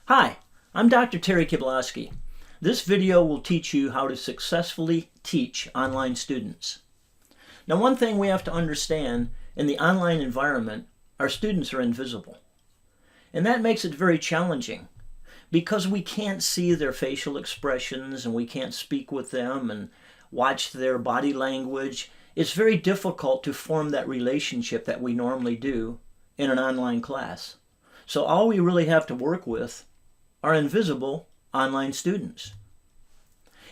Hi, I'm Dr. Terry Kiblowski. This video will teach you how to successfully teach online students. Now, one thing we have to understand in the online environment, our students are invisible. And that makes it very challenging because we can't see their facial expressions and we can't speak with them and watch their body language. It's very difficult to form that relationship that we normally do in an online class. So all we really have to work with are invisible online students.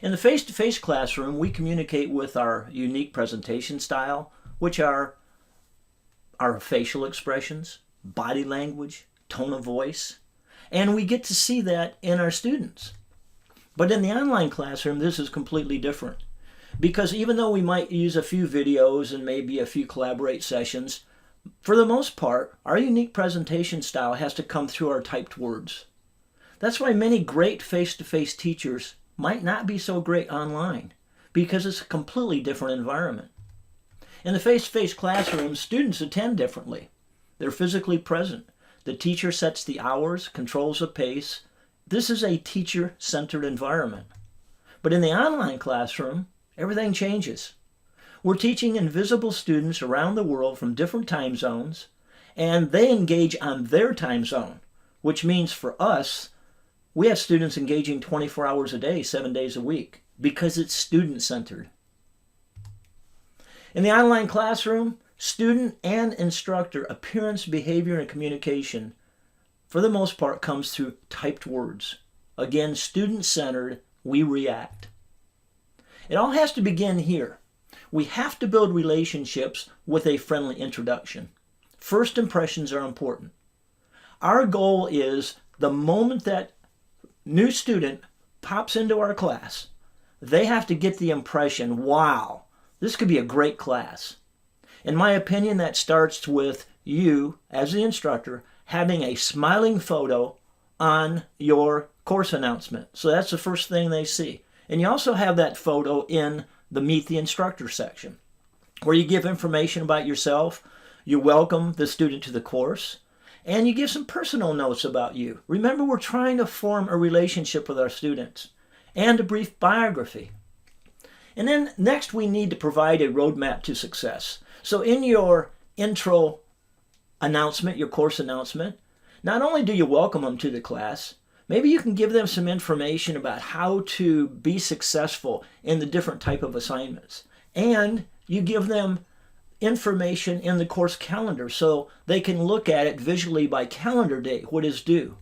In the face-to-face classroom, we communicate with our unique presentation style, which are our facial expressions, body language, tone of voice, and we get to see that in our students. But in the online classroom, this is completely different because even though we might use a few videos and maybe a few collaborate sessions, for the most part, our unique presentation style has to come through our typed words. That's why many great face-to-face teachers might not be so great online, because it's a completely different environment. In the face-to-face classroom, students attend differently. They're physically present. The teacher sets the hours, controls the pace. This is a teacher-centered environment. But in the online classroom, everything changes. We're teaching invisible students around the world from different time zones, and they engage on their time zone, which means for us, we have students engaging 24 hours a day, 7 days a week, because it's student-centered. In the online classroom, student and instructor appearance, behavior, and communication, for the most part, comes through typed words. Again, student-centered, we react. It all has to begin here. We have to build relationships with a friendly introduction. First impressions are important. Our goal is the moment that new student pops into our class, they have to get the impression, wow, this could be a great class. In my opinion, that starts with you, as the instructor, having a smiling photo on your course announcement. So that's the first thing they see. And you also have that photo in the Meet the Instructor section, where you give information about yourself, you welcome the student to the course, and you give some personal notes about you. Remember, we're trying to form a relationship with our students, and a brief biography. And then next, we need to provide a roadmap to success. So in your intro announcement, your course announcement, not only do you welcome them to the class, maybe you can give them some information about how to be successful in the different type of assignments. And you give them information in the course calendar so they can look at it visually by calendar date, what is due.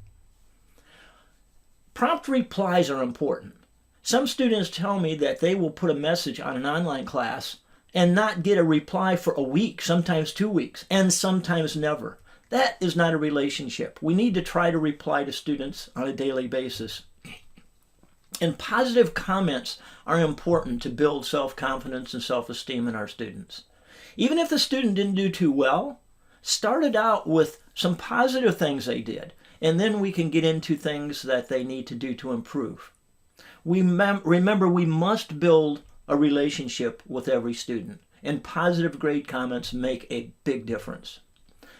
Prompt replies are important. Some students tell me that they will put a message on an online class and not get a reply for a week, sometimes 2 weeks, and sometimes never. That is not a relationship. We need to try to reply to students on a daily basis. And positive comments are important to build self-confidence and self-esteem in our students. Even if the student didn't do too well, start it out with some positive things they did, and then we can get into things that they need to do to improve. Remember, we must build a relationship with every student, and positive grade comments make a big difference.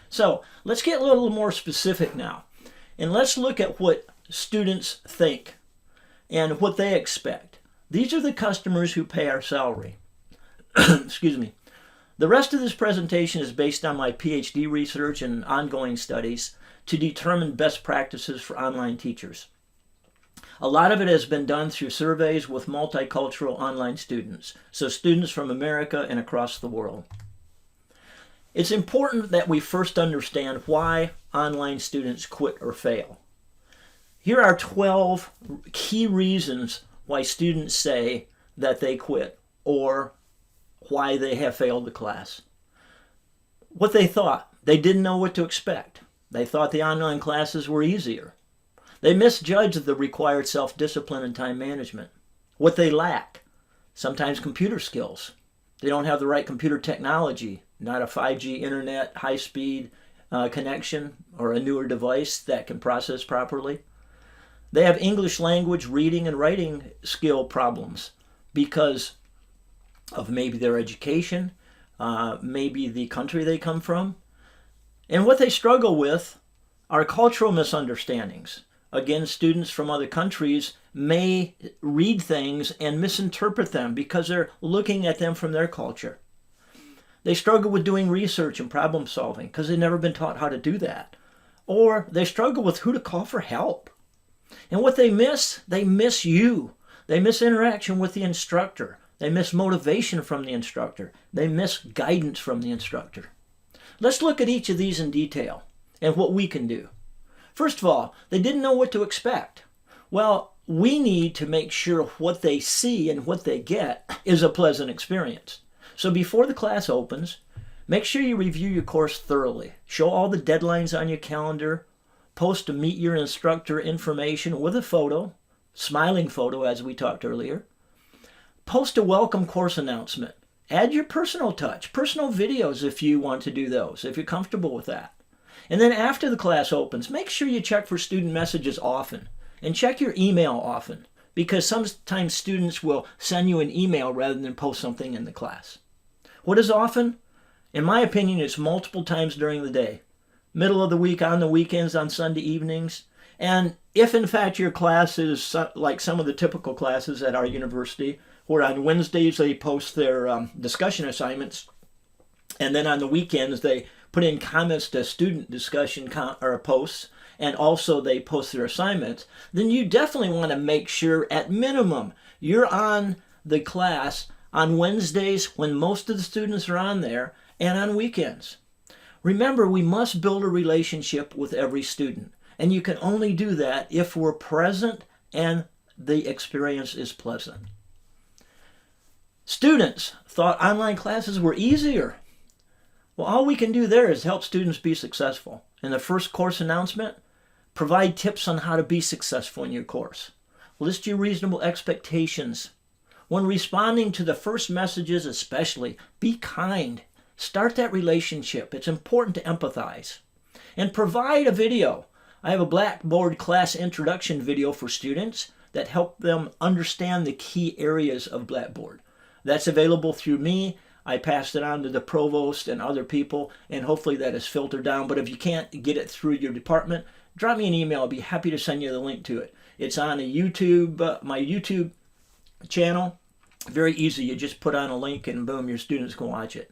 So let's get a little more specific now, and let's look at what students think and what they expect. These are the customers who pay our salary. Excuse me. The rest of this presentation is based on my PhD research and ongoing studies to determine best practices for online teachers. A lot of it has been done through surveys with multicultural online students, so students from America and across the world. It's important that we first understand why online students quit or fail. Here are 12 key reasons why students say that they quit or why they have failed the class. What they thought. They didn't know what to expect. They thought the online classes were easier. They misjudged the required self-discipline and time management. What they lack. Sometimes computer skills. They don't have the right computer technology, not a 5G internet, high-speed connection, or a newer device that can process properly. They have English language, reading, and writing skill problems because of maybe their education, maybe the country they come from. And what they struggle with are cultural misunderstandings. Again, students from other countries may read things and misinterpret them because they're looking at them from their culture. They struggle with doing research and problem solving because they've never been taught how to do that. Or they struggle with who to call for help. And what they miss you. They miss interaction with the instructor. They miss motivation from the instructor. They miss guidance from the instructor. Let's look at each of these in detail and what we can do. First of all, they didn't know what to expect. Well, we need to make sure what they see and what they get is a pleasant experience. So before the class opens, make sure you review your course thoroughly. Show all the deadlines on your calendar. Post to meet your instructor information with a photo, smiling photo as we talked earlier. Post a welcome course announcement. Add your personal touch, personal videos if you want to do those, if you're comfortable with that. And then after the class opens, make sure you check for student messages often and check your email often because sometimes students will send you an email rather than post something in the class. What is often? In my opinion, it's multiple times during the day. Middle of the week, on the weekends, on Sunday evenings. And if in fact your class is like some of the typical classes at our university, where on Wednesdays they post their discussion assignments, and then on the weekends they put in comments to student discussion or posts, and also they post their assignments, then you definitely want to make sure at minimum you're on the class on Wednesdays when most of the students are on there, and on weekends. Remember, we must build a relationship with every student, and you can only do that if we're present and the experience is pleasant. Students thought online classes were easier. Well, all we can do there is help students be successful. In the first course announcement, provide tips on how to be successful in your course. List your reasonable expectations. When responding to the first messages especially, be kind. Start that relationship. It's important to empathize. And provide a video. I have a Blackboard class introduction video for students that help them understand the key areas of Blackboard. That's available through me. I passed it on to the provost and other people, and hopefully that is filtered down. But if you can't get it through your department, drop me an email. I'll be happy to send you the link to it. It's on a my YouTube channel. Very easy. You just put on a link and boom, your students can watch it.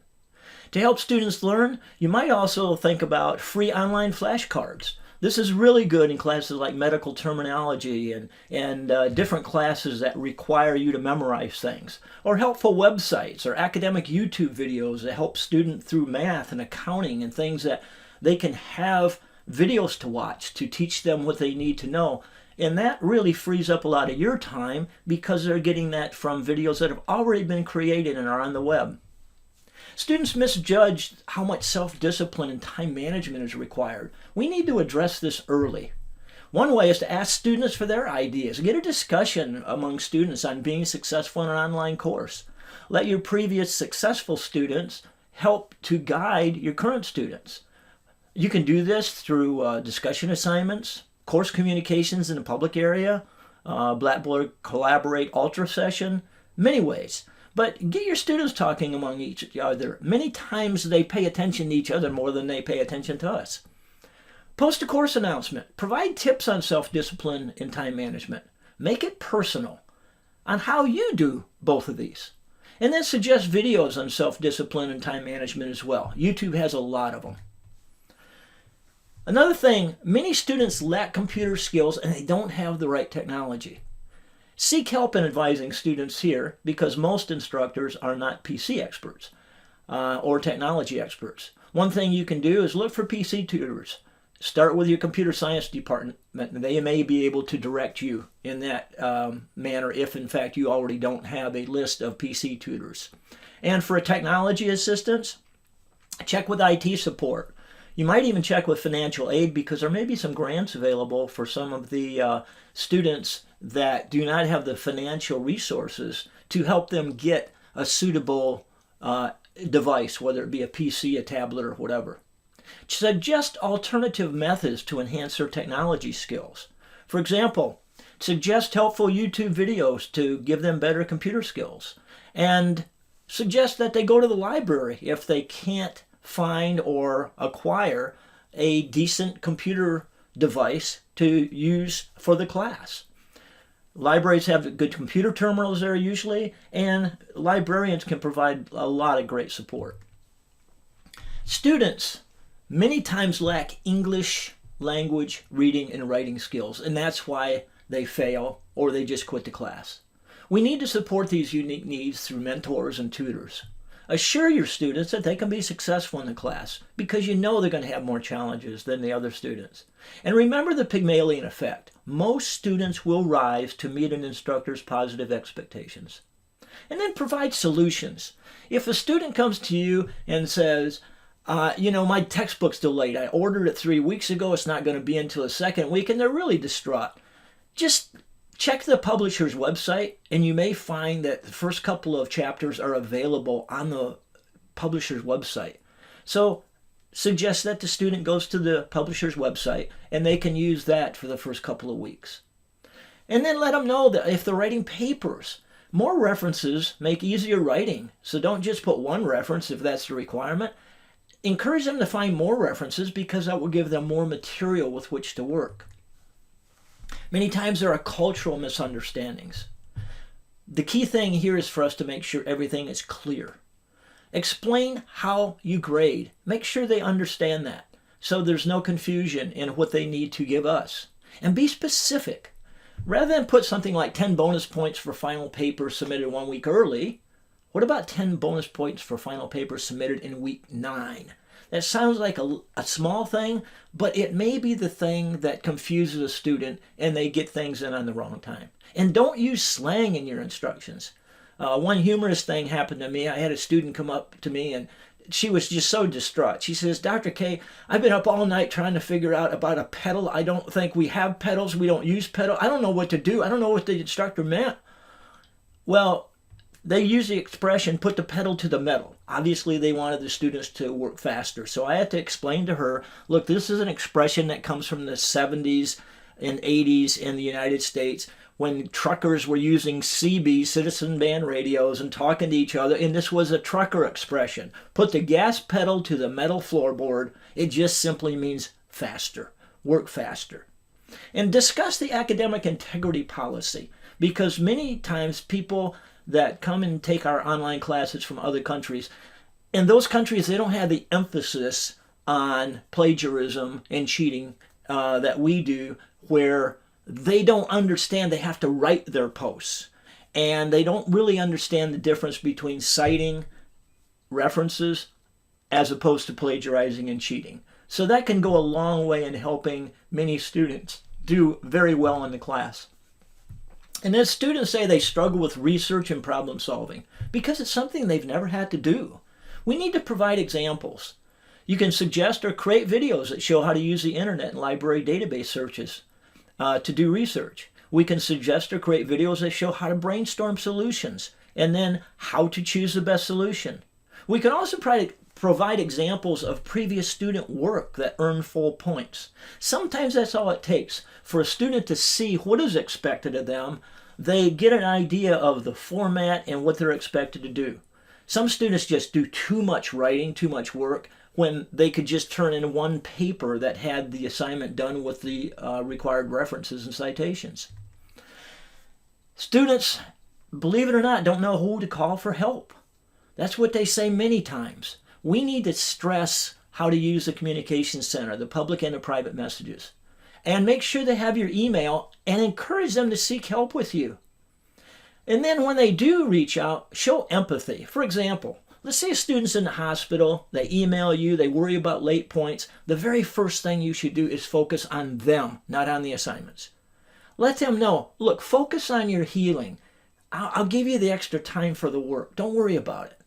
To help students learn, you might also think about free online flashcards. This is really good in classes like medical terminology and different classes that require you to memorize things. Or helpful websites or academic YouTube videos that help students through math and accounting and things that they can have videos to watch to teach them what they need to know. And that really frees up a lot of your time because they're getting that from videos that have already been created and are on the web. Students misjudge how much self-discipline and time management is required. We need to address this early. One way is to ask students for their ideas. Get a discussion among students on being successful in an online course. Let your previous successful students help to guide your current students. You can do this through discussion assignments, course communications in the public area, Blackboard Collaborate Ultra session, many ways. But get your students talking among each other. Many times they pay attention to each other more than they pay attention to us. Post a course announcement. Provide tips on self-discipline and time management. Make it personal on how you do both of these. And then suggest videos on self-discipline and time management as well. YouTube has a lot of them. Another thing, many students lack computer skills and they don't have the right technology. Seek help in advising students here because most instructors are not PC experts or technology experts. One thing you can do is look for PC tutors. Start with your computer science department. They may be able to direct you in that manner if in fact you already don't have a list of PC tutors. And for a technology assistance, check with IT support. You might even check with financial aid because there may be some grants available for some of the students that do not have the financial resources to help them get a suitable device, whether it be a PC, a tablet, or whatever. Suggest alternative methods to enhance their technology skills. For example, suggest helpful YouTube videos to give them better computer skills. And suggest that they go to the library if they can't find or acquire a decent computer device to use for the class. Libraries have good computer terminals there usually, and librarians can provide a lot of great support. Students many times lack English language reading and writing skills, and that's why they fail or they just quit the class. We need to support these unique needs through mentors and tutors. Assure your students that they can be successful in the class because you know they're going to have more challenges than the other students. And remember the Pygmalion effect. Most students will rise to meet an instructor's positive expectations. And then provide solutions. If a student comes to you and says, my textbook's delayed. I ordered it 3 weeks ago. It's not going to be until the second week, and they're really distraught. Just check the publisher's website, and you may find that the first couple of chapters are available on the publisher's website. So suggest that the student goes to the publisher's website, and they can use that for the first couple of weeks. And then let them know that if they're writing papers, more references make easier writing. So don't just put one reference if that's the requirement. Encourage them to find more references because that will give them more material with which to work. Many times there are cultural misunderstandings. The key thing here is for us to make sure everything is clear. Explain how you grade. Make sure they understand that so there's no confusion in what they need to give us. And be specific. Rather than put something like 10 bonus points for final paper submitted 1 week early, what about 10 bonus points for final paper submitted in week 9? That sounds like a small thing, but it may be the thing that confuses a student and they get things in on the wrong time. And don't use slang in your instructions. One humorous thing happened to me. I had a student come up to me and she was just so distraught. She says, Dr. K, I've been up all night trying to figure out about a pedal. I don't think we have pedals. We don't use pedal. I don't know what to do. I don't know what the instructor meant. Well, they use the expression, put the pedal to the metal. Obviously, they wanted the students to work faster. So I had to explain to her, look, this is an expression that comes from the 70s and 80s in the United States when truckers were using CB, citizen band radios, and talking to each other. And this was a trucker expression. Put the gas pedal to the metal floorboard. It just simply means faster, work faster. And discuss the academic integrity policy because many times people that come and take our online classes from other countries. In those countries, they don't have the emphasis on plagiarism and cheating that we do, where they don't understand they have to write their posts. And they don't really understand the difference between citing references as opposed to plagiarizing and cheating. So that can go a long way in helping many students do very well in the class. And then students say they struggle with research and problem solving because it's something they've never had to do. We need to provide examples. You can suggest or create videos that show how to use the internet and library database searches to do research. We can suggest or create videos that show how to brainstorm solutions and then how to choose the best solution. We can also provide examples of previous student work that earn full points. Sometimes that's all it takes. For a student to see what is expected of them, they get an idea of the format and what they're expected to do. Some students just do too much writing, too much work, when they could just turn in one paper that had the assignment done with the required references and citations. Students, believe it or not, don't know who to call for help. That's what they say many times. We need to stress how to use the communication center, the public and the private messages. And make sure they have your email and encourage them to seek help with you. And then when they do reach out, show empathy. For example, let's say a student's in the hospital, they email you, they worry about late points. The very first thing you should do is focus on them, not on the assignments. Let them know, look, focus on your healing. I'll give you the extra time for the work. Don't worry about it.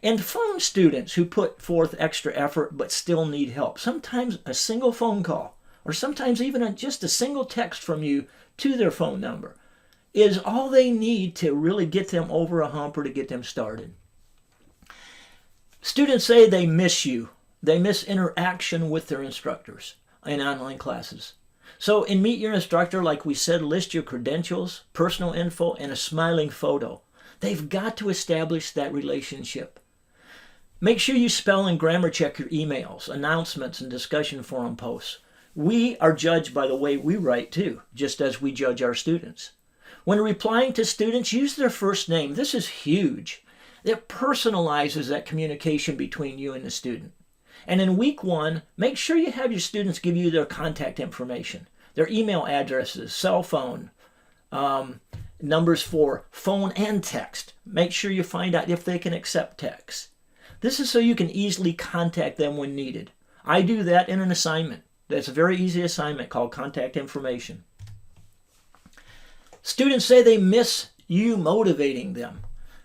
And phone students who put forth extra effort but still need help. Sometimes a single phone call, or sometimes even just a single text from you to their phone number, is all they need to really get them over a hump or to get them started. Students say they miss you. They miss interaction with their instructors in online classes. So in Meet Your Instructor, like we said, list your credentials, personal info, and a smiling photo. They've got to establish that relationship. Make sure you spell and grammar check your emails, announcements, and discussion forum posts. We are judged by the way we write too, just as we judge our students. When replying to students, use their first name. This is huge. It personalizes that communication between you and the student. And in week 1, make sure you have your students give you their contact information, their email addresses, cell phone, numbers for phone and text. Make sure you find out if they can accept text. This is so you can easily contact them when needed. I do that in an assignment. That's a very easy assignment called contact information. Students say they miss you motivating them.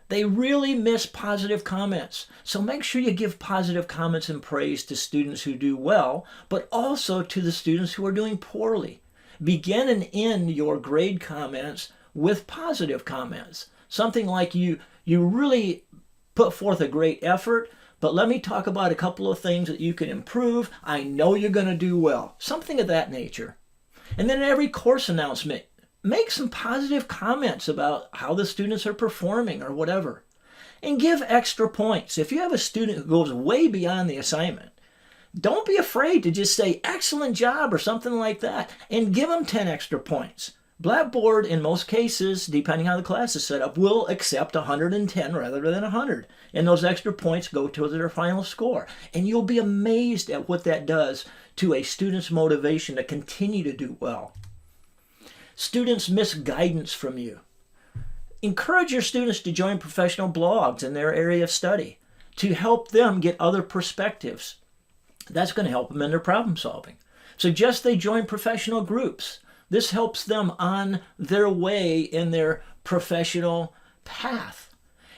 They really miss positive comments. So make sure you give positive comments and praise to students who do well, but also to the students who are doing poorly. Begin and end your grade comments with positive comments. Something like you really put forth a great effort, but let me talk about a couple of things that you can improve. I know you're going to do well. Something of that nature. And then in every course announcement, make some positive comments about how the students are performing or whatever. And give extra points. If you have a student who goes way beyond the assignment, don't be afraid to just say, excellent job, or something like that, and give them 10 extra points. Blackboard, in most cases, depending how the class is set up, will accept 110 rather than 100. And those extra points go to their final score. And you'll be amazed at what that does to a student's motivation to continue to do well. Students miss guidance from you. Encourage your students to join professional blogs in their area of study to help them get other perspectives. That's going to help them in their problem solving. Suggest they join professional groups. This helps them on their way in their professional path.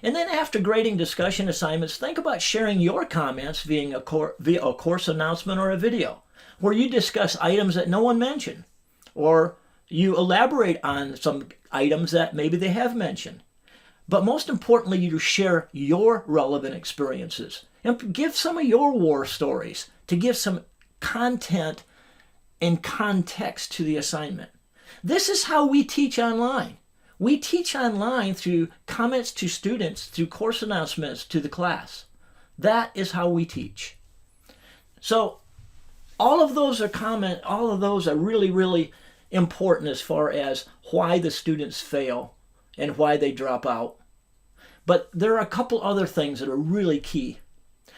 And then after grading discussion assignments, think about sharing your comments via a course announcement or a video where you discuss items that no one mentioned, or you elaborate on some items that maybe they have mentioned. But most importantly, you share your relevant experiences and give some of your war stories to give some content and context to the assignment. This is how we teach online. We teach online through comments to students, through course announcements to the class. That is how we teach. So all of those are really, really important as far as why the students fail and why they drop out. But there are a couple other things that are really key.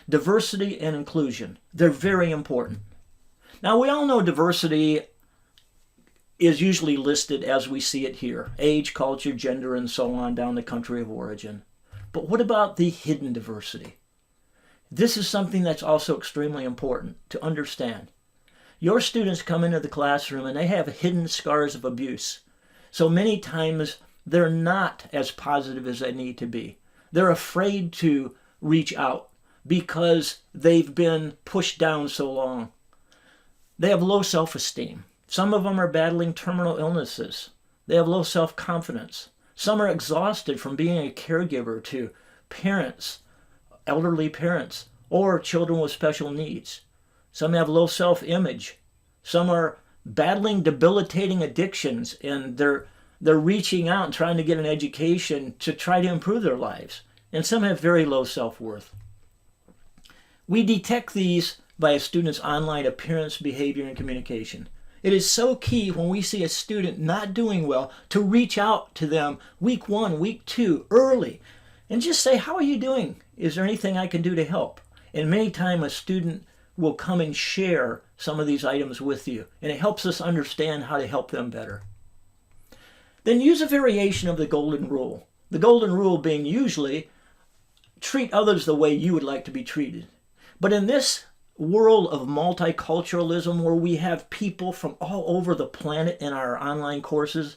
Diversity and inclusion. They're very important. Now, we all know diversity is usually listed as we see it here. Age, culture, gender, and so on down the country of origin. But what about the hidden diversity? This is something that's also extremely important to understand. Your students come into the classroom and they have hidden scars of abuse. So many times they're not as positive as they need to be. They're afraid to reach out because they've been pushed down so long. They have low self-esteem. Some of them are battling terminal illnesses. They have low self-confidence. Some are exhausted from being a caregiver to parents, elderly parents, or children with special needs. Some have low self-image. Some are battling debilitating addictions, and they're reaching out and trying to get an education to try to improve their lives. And some have very low self-worth. We detect these by a student's online appearance, behavior, and communication. It is so key when we see a student not doing well to reach out to them week 1, week 2, early, and just say, how are you doing? Is there anything I can do to help? And many times a student will come and share some of these items with you, and it helps us understand how to help them better. Then use a variation of the golden rule. The golden rule being usually treat others the way you would like to be treated. But in this world of multiculturalism where we have people from all over the planet in our online courses,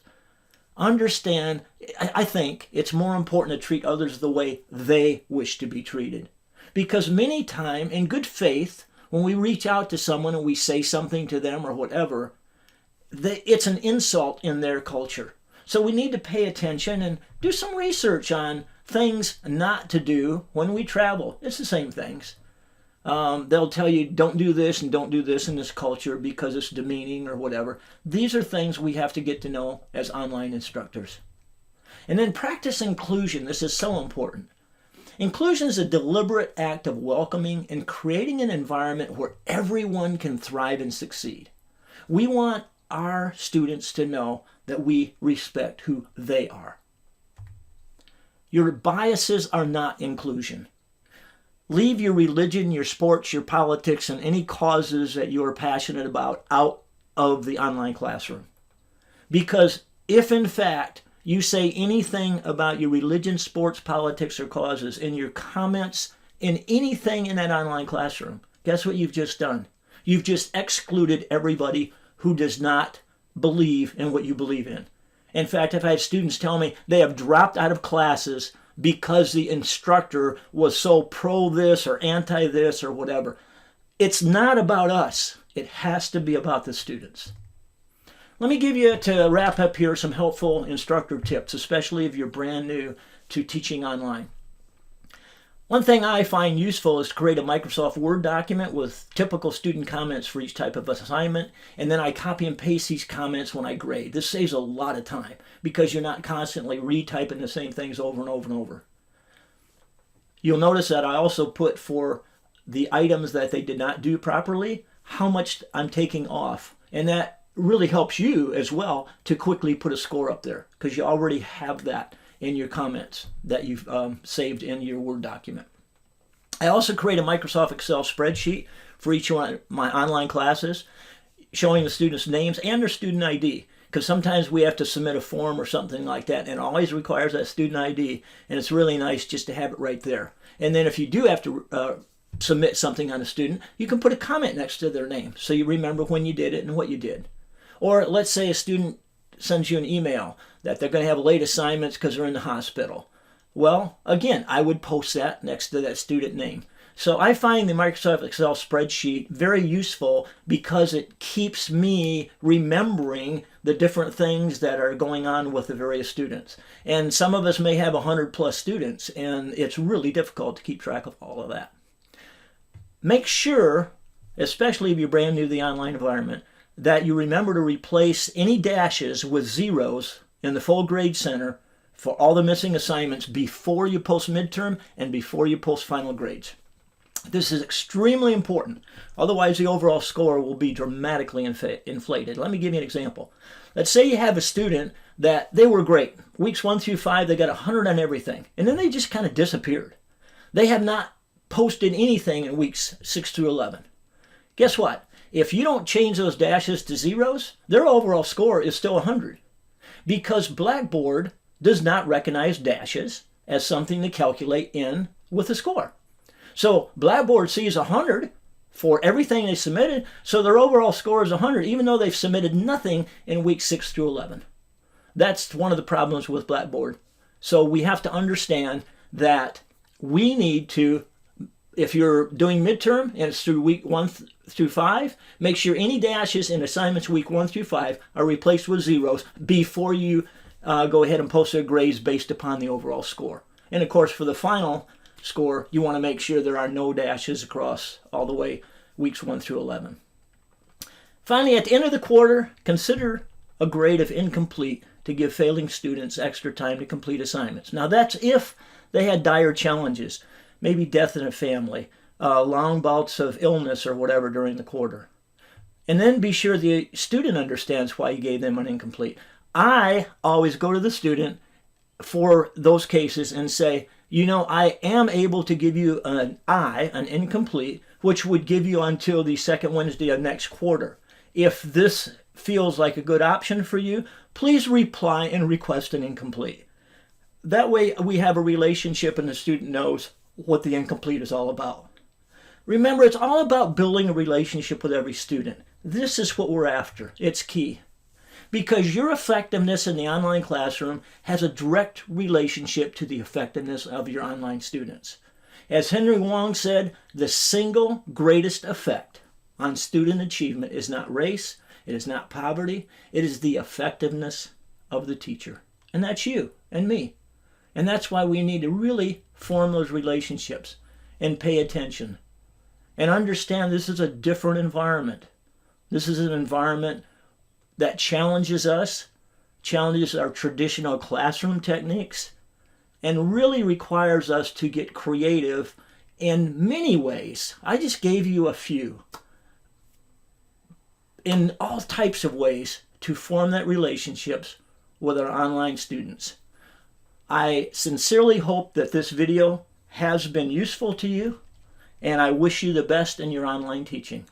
understand, I think it's more important to treat others the way they wish to be treated. Because many times, in good faith, when we reach out to someone and we say something to them or whatever, it's an insult in their culture. So we need to pay attention and do some research on things not to do when we travel. It's the same things. They'll tell you don't do this and don't do this in this culture because it's demeaning or whatever. These are things we have to get to know as online instructors. And then practice inclusion. This is so important. Inclusion is a deliberate act of welcoming and creating an environment where everyone can thrive and succeed. We want our students to know that we respect who they are. Your biases are not inclusion. Leave your religion, your sports, your politics, and any causes that you are passionate about out of the online classroom. Because if in fact you say anything about your religion, sports, politics, or causes in your comments in anything in that online classroom, guess what you've just done? You've just excluded everybody who does not believe in what you believe in. In fact, I've had students tell me they have dropped out of classes because the instructor was so pro this or anti this or whatever. It's not about us. It has to be about the students. Let me give you, to wrap up here, some helpful instructor tips, especially if you're brand new to teaching online. One thing I find useful is to create a Microsoft Word document with typical student comments for each type of assignment, and then I copy and paste these comments when I grade. This saves a lot of time because you're not constantly retyping the same things over and over and over. You'll notice that I also put for the items that they did not do properly, how much I'm taking off, and that really helps you as well to quickly put a score up there because you already have that in your comments that you've saved in your Word document. I also create a Microsoft Excel spreadsheet for each one of my online classes, showing the students' names and their student ID, because sometimes we have to submit a form or something like that, and it always requires that student ID, and it's really nice just to have it right there. And then if you do have to submit something on a student, you can put a comment next to their name so you remember when you did it and what you did. Or let's say a student sends you an email that they're going to have late assignments because they're in the hospital. Well, again, I would post that next to that student name. So I find the Microsoft Excel spreadsheet very useful because it keeps me remembering the different things that are going on with the various students. And some of us may have 100+ students, and it's really difficult to keep track of all of that. Make sure, especially if you're brand new to the online environment, that you remember to replace any dashes with zeros in the full grade center for all the missing assignments before you post midterm and before you post final grades. This is extremely important. Otherwise, the overall score will be dramatically inflated. Let me give you an example. Let's say you have a student that they were great. Weeks 1 through 5, they got 100 on everything. And then they just kind of disappeared. They have not posted anything in weeks 6 through 11. Guess what? If you don't change those dashes to zeros, their overall score is still 100. Because Blackboard does not recognize dashes as something to calculate in with a score. So Blackboard sees 100 for everything they submitted, so their overall score is 100, even though they've submitted nothing in weeks 6 through 11. That's one of the problems with Blackboard. So we have to understand that we need to, if you're doing midterm and it's through week 1 through 5, make sure any dashes in assignments week 1 through 5 are replaced with zeros before you go ahead and post their grades based upon the overall score. And of course, for the final score, you want to make sure there are no dashes across all the way weeks 1 through 11. Finally, at the end of the quarter, consider a grade of incomplete to give failing students extra time to complete assignments. Now that's if they had dire challenges, maybe death in a family, long bouts of illness or whatever during the quarter. And then be sure the student understands why you gave them an incomplete. I always go to the student for those cases and say, you know, I am able to give you an incomplete, which would give you until the second Wednesday of next quarter. If this feels like a good option for you, please reply and request an incomplete. That way we have a relationship and the student knows what the incomplete is all about. Remember, it's all about building a relationship with every student. This is what we're after. It's key. Because your effectiveness in the online classroom has a direct relationship to the effectiveness of your online students. As Henry Wong said, the single greatest effect on student achievement is not race, it is not poverty, it is the effectiveness of the teacher. And that's you and me. And that's why we need to really form those relationships and pay attention. And understand this is a different environment. This is an environment that challenges us, challenges our traditional classroom techniques, and really requires us to get creative in many ways. I just gave you a few. in all types of ways to form that relationships with our online students. I sincerely hope that this video has been useful to you, and I wish you the best in your online teaching.